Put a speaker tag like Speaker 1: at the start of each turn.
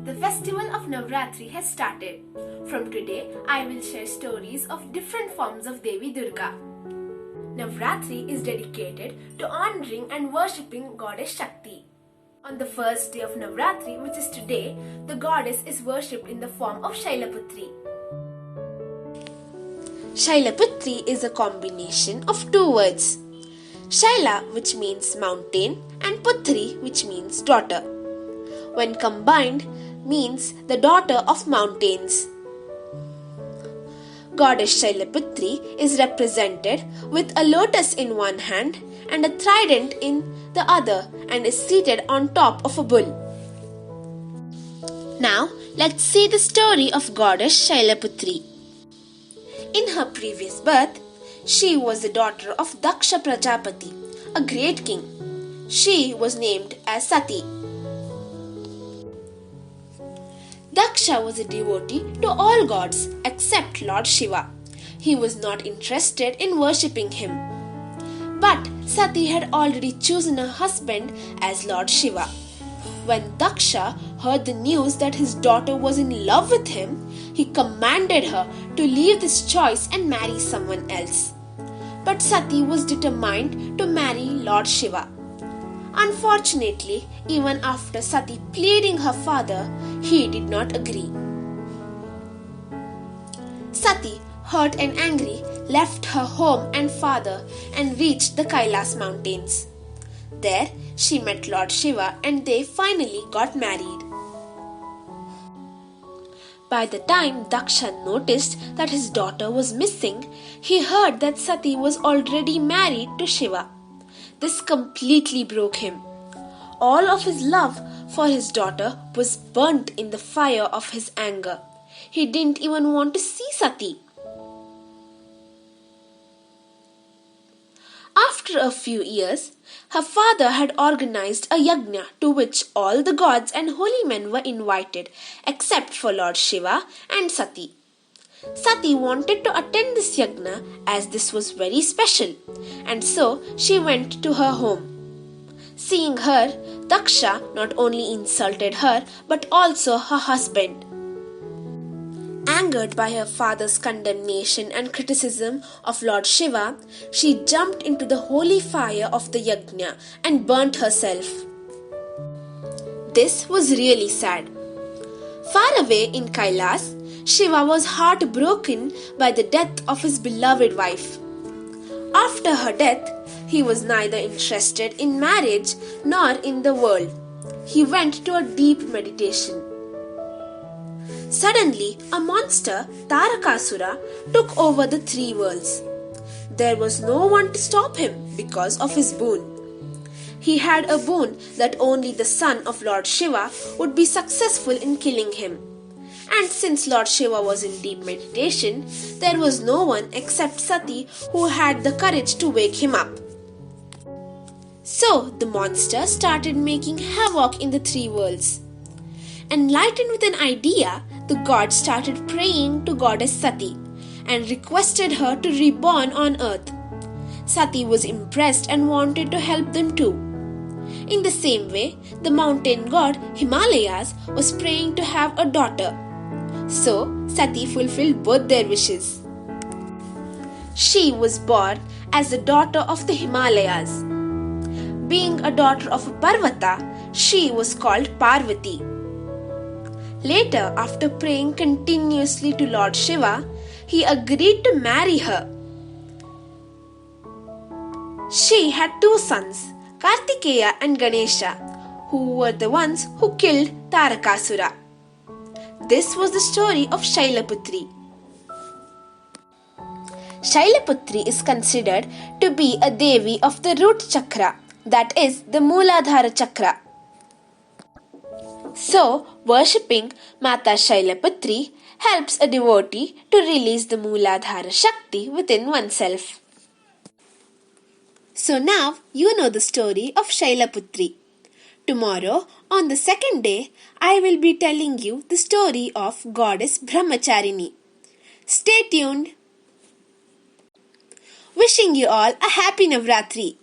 Speaker 1: The festival of Navratri has started. From today, I will share stories of different forms of Devi Durga. Navratri is dedicated to honoring and worshipping Goddess Shakti. On the first day of Navratri, which is today, the goddess is worshipped in the form of Shailaputri.
Speaker 2: Shailaputri is a combination of two words. Shaila, which means mountain, and Putri, which means daughter. When combined, means the daughter of mountains. Goddess Shailaputri is represented with a lotus in one hand and a trident in the other and is seated on top of a bull. Now, let's see the story of Goddess Shailaputri. In her previous birth, she was the daughter of Daksha Prajapati, a great king. She was named as Sati. Daksha was a devotee to all gods except Lord Shiva. He was not interested in worshipping him. But Sati had already chosen a husband as Lord Shiva. When Daksha heard the news that his daughter was in love with him, he commanded her to leave this choice and marry someone else. But Sati was determined to marry Lord Shiva. Unfortunately, even after Sati pleading her father, he did not agree. Sati, hurt and angry, left her home and father and reached the Kailas mountains. There, she met Lord Shiva and they finally got married. By the time Daksha noticed that his daughter was missing, he heard that Sati was already married to Shiva. This completely broke him. All of his love for his daughter was burnt in the fire of his anger. He didn't even want to see Sati. After a few years, her father had organized a yajna to which all the gods and holy men were invited except for Lord Shiva and Sati. Sati wanted to attend this yajna as this was very special, and so she went to her home. Seeing her, Daksha not only insulted her but also her husband. Angered by her father's condemnation and criticism of Lord Shiva, she jumped into the holy fire of the yajna and burnt herself. This was really sad. Far away in Kailas, Shiva was heartbroken by the death of his beloved wife. After her death, he was neither interested in marriage nor in the world. He went to a deep meditation. Suddenly, a monster, Tarakasura, took over the three worlds. There was no one to stop him because of his boon. He had a boon that only the son of Lord Shiva would be successful in killing him. And since Lord Shiva was in deep meditation, there was no one except Sati who had the courage to wake him up. So the monster started making havoc in the three worlds. Enlightened with an idea, the gods started praying to Goddess Sati and requested her to reborn on earth. Sati was impressed and wanted to help them too. In the same way, the mountain god Himalayas was praying to have a daughter. So, Sati fulfilled both their wishes. She was born as the daughter of the Himalayas. Being a daughter of a Parvata, she was called Parvati. Later, after praying continuously to Lord Shiva, he agreed to marry her. She had two sons, Kartikeya and Ganesha, who were the ones who killed Tarakasura. This was the story of Shailaputri. Shailaputri is considered to be a Devi of the root chakra, that is the Mooladhara chakra. So, worshipping Mata Shailaputri helps a devotee to release the Mooladhara Shakti within oneself. So now you know the story of Shailaputri. Tomorrow, on the second day, I will be telling you the story of Goddess Brahmacharini. Stay tuned. Wishing you all a happy Navratri.